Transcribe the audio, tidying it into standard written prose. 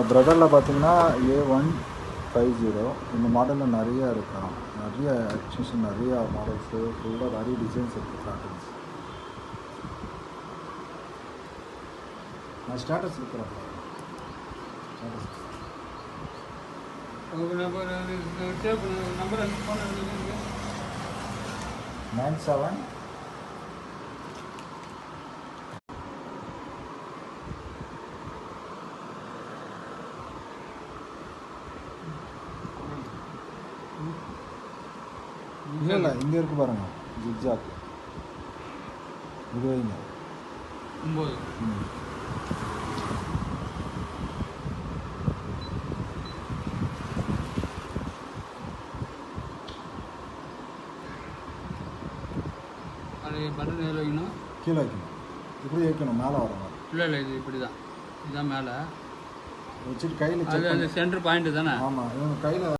பிரதரில் பார்த்தீங்கன்னா A150 இந்த மாடலில் நிறையா இருக்கான். நிறைய எக்ஸ்டென்ஷன், நிறையா மாடல்ஸு, ஃபுல்லாக நிறைய டிசைன்ஸ் இருக்குது. பேட்டர்ன்ஸ் நான் ஸ்டேட்டஸ் இருக்கிறேன். ஸ்டேட்டஸ் நம்பர் 97 இல்லை இங்கே இருக்குது பாருங்கள். ஜிக்ஜாக் இது வைங்க 9. அது பட்டன் எதில் வைக்கணும்? கீழே வைக்கணும். இப்படி வைக்கணும், மேலே வரணும். இல்லை இது இப்படி தான். இதுதான் மேலே வச்சுட்டு கையில் அது அந்த சென்டர் பாயிண்ட்டு தானே? ஆமாம், இவங்க கையில்